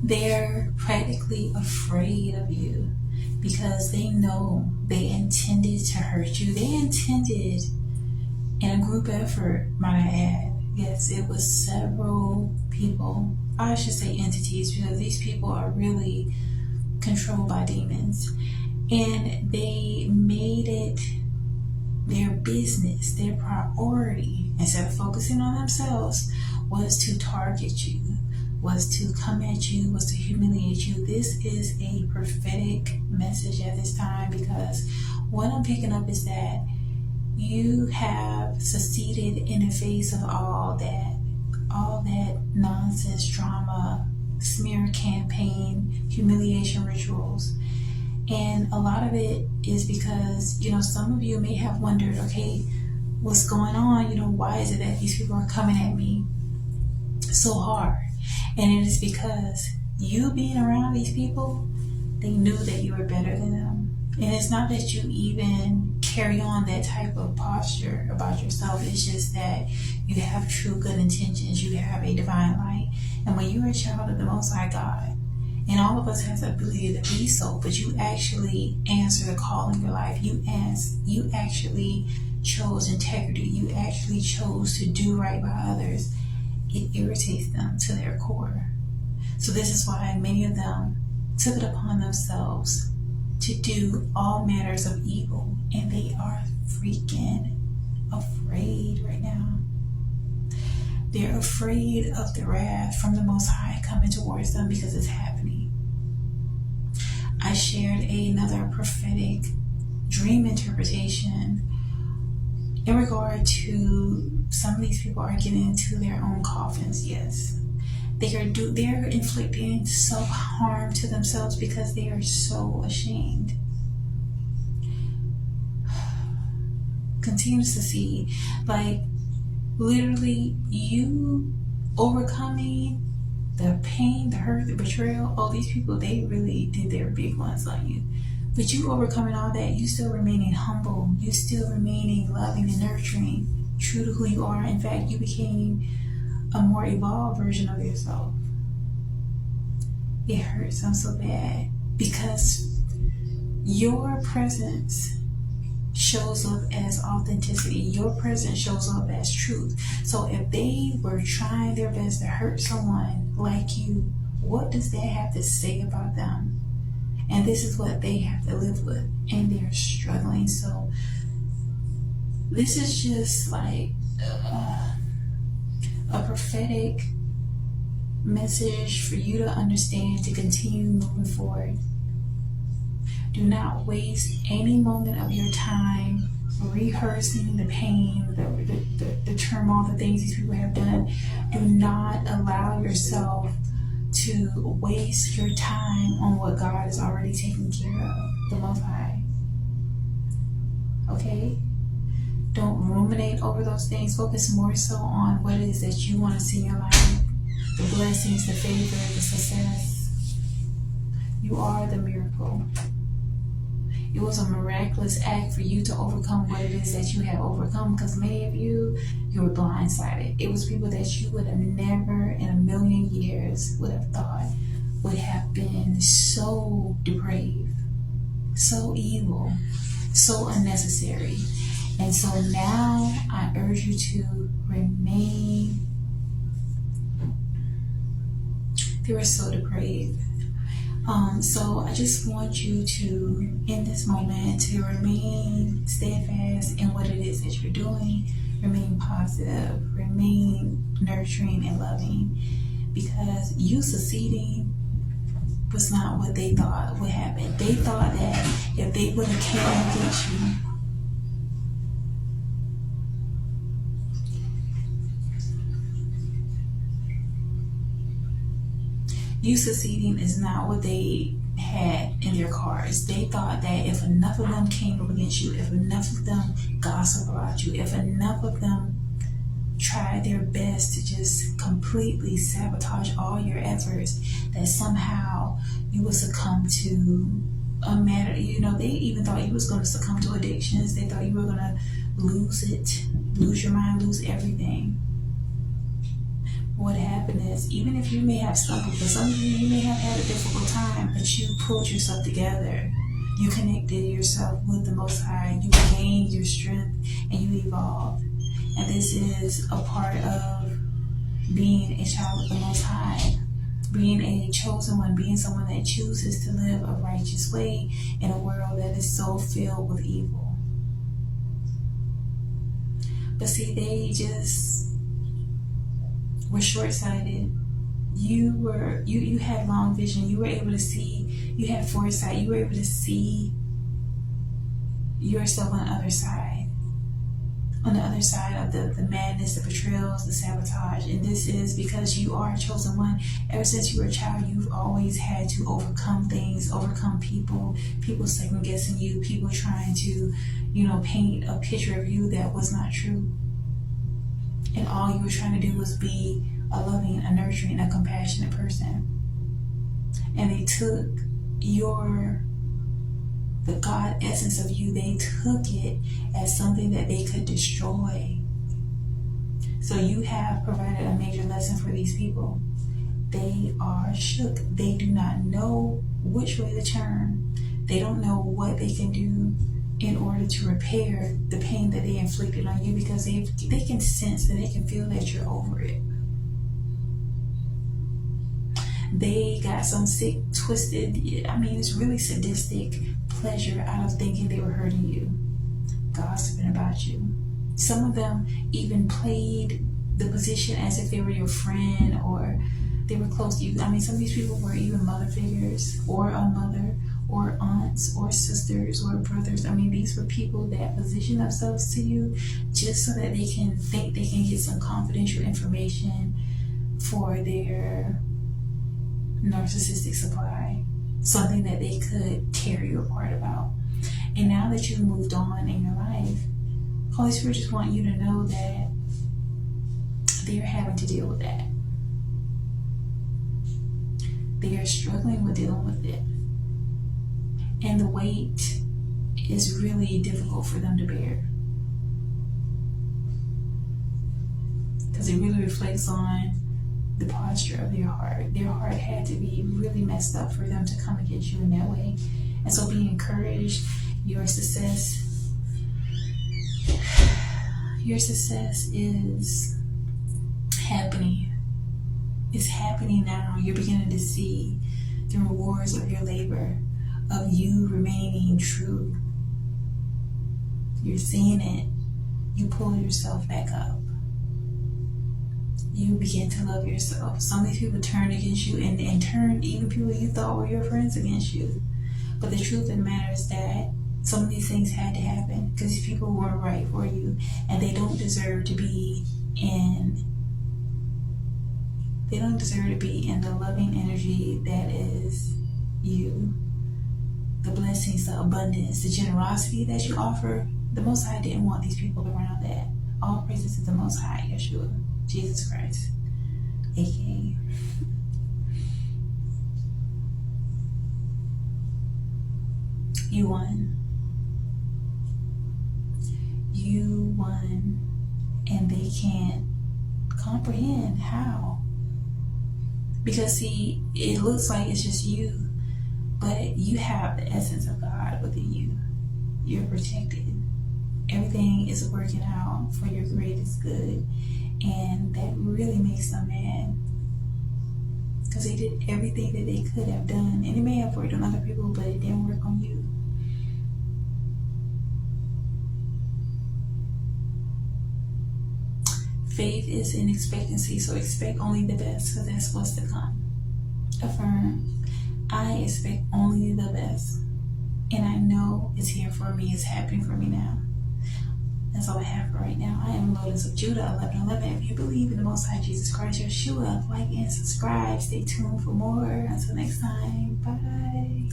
They're practically afraid of you because they know they intended to hurt you. They intended, in a group effort, might I add. Yes, it was several people. I should say entities, because these people are really controlled by demons. And they made it their business, their priority, instead of focusing on themselves, was to target you, was to come at you, was to humiliate you. This is a prophetic message at this time, because what I'm picking up is that you have succeeded in the face of all that nonsense, drama, smear campaign, humiliation rituals. And a lot of it is because, some of you may have wondered, okay, what's going on? Why is it that these people are coming at me so hard? And it is because you being around these people, they knew that you were better than them. And it's not that you even carry on that type of posture about yourself. It's just that you have true good intentions. You have a divine light. And when you're a child of the Most High God, and all of us have the ability to be so, but you actually answer the call in your life. You actually chose integrity. You actually chose to do right by others. It irritates them to their core. So this is why many of them took it upon themselves to do all manners of evil, and they are freaking afraid right now. They're afraid of the wrath from the Most High coming towards them, because it's happening. I shared another prophetic dream interpretation in regard to some of these people are getting into their own coffins. Yes, they're inflicting self-harm to themselves because they are so ashamed. Continue to see, like, literally you overcoming the pain, the hurt, the betrayal. Oh, these people, they really did their big ones on you. But you overcoming all that, you still remaining humble, you still remaining loving and nurturing, true to who you are. In fact, you became a more evolved version of yourself. It hurts them so bad because your presence shows up as authenticity. Your presence shows up as truth. So if they were trying their best to hurt someone like you, what does that have to say about them? And this is what they have to live with, and they're struggling. So this is just like a prophetic message for you to understand, to continue moving forward. Do not waste any moment of your time rehearsing the pain, the turmoil, the things these people have done. Do not allow yourself to waste your time on what God is already taking care of, the Most High. Okay? Don't ruminate over those things. Focus more so on what it is that you want to see in your life. The blessings, the favor, the success. You are the miracle. It was a miraculous act for you to overcome what it is that you have overcome, because many of you were blindsided. It was people that you would have never in a million years would have thought would have been so depraved, so evil, so unnecessary. And so now I urge you to remain. They were so depraved. So I just want you to, in this moment, to remain steadfast in what it is that you're doing. Remain positive, remain nurturing and loving, because you succeeding was not what they thought would happen. They thought that if they would have came against you succeeding is not what they had in their cards. They thought that if enough of them came up against you, if enough of them gossip about you, if enough of them tried their best to just completely sabotage all your efforts, that somehow you would succumb to a matter. They even thought you was going to succumb to addictions. They thought you were going to lose it, lose your mind, lose everything. what happened is, even if you may have stumbled, for some of you may have had a difficult time, but you pulled yourself together. You connected yourself with the Most High. You gained your strength and you evolved. And this is a part of being a child of the Most High, being a chosen one, being someone that chooses to live a righteous way in a world that is so filled with evil. But see, they just were short-sighted. You had long vision. You were able to see, you had foresight. You were able to see yourself on the other side. On the other side of the madness, the betrayals, the sabotage. And this is because you are a chosen one. Ever since you were a child, you've always had to overcome things, overcome people second guessing you, people trying to, paint a picture of you that was not true. And all you were trying to do was be a loving, a nurturing, a compassionate person. And they took the God essence of you, they took it as something that they could destroy. So you have provided a major lesson for these people. They are shook. They do not know which way to turn. They don't know what they can do in order to repair the pain that they inflicted on you, because they can sense that they can feel that you're over it. They got some sick, twisted, it's really sadistic pleasure out of thinking they were hurting you, gossiping about you. Some of them even played the position as if they were your friend or they were close to you. Some of these people were even mother figures, or a mother, or aunts, or sisters, or brothers. These were people that position themselves to you just so that they can think they can get some confidential information for their narcissistic supply, something that they could tear you apart about. And now that you've moved on in your life, Holy Spirit just wants you to know that they're having to deal with that. They are struggling with dealing with it. And the weight is really difficult for them to bear, because it really reflects on the posture of their heart. Their heart had to be really messed up for them to come against you in that way. And so be encouraged. Your success is happening. It's happening now. You're beginning to see the rewards of your labor, of you remaining true. You're seeing it. You pull yourself back up. You begin to love yourself. Some of these people turn against you and turn even people you thought were your friends against you. But the truth of the matter is that some of these things had to happen because these people weren't right for you, and they don't deserve to be in the loving energy that is you. The blessings, the abundance, the generosity that you offer. The Most High didn't want these people around that. All praises to the Most High, Yeshua, Jesus Christ, aka. You won. You won, and they can't comprehend how. Because see, it looks like it's just you, but you have the essence of God within you. You're protected. Everything is working out for your greatest good, and that really makes them mad. Because they did everything that they could have done, and it may have worked on other people, but it didn't work on you. Faith is in expectancy, so expect only the best, because that's what's to come. Affirm, I expect only the best, and I know it's here for me, it's happening for me now. That's all I have for right now. I am Lotus of Judah, 1111. If you believe in the Most High Jesus Christ, Yeshua, like and subscribe. Stay tuned for more. Until next time, bye.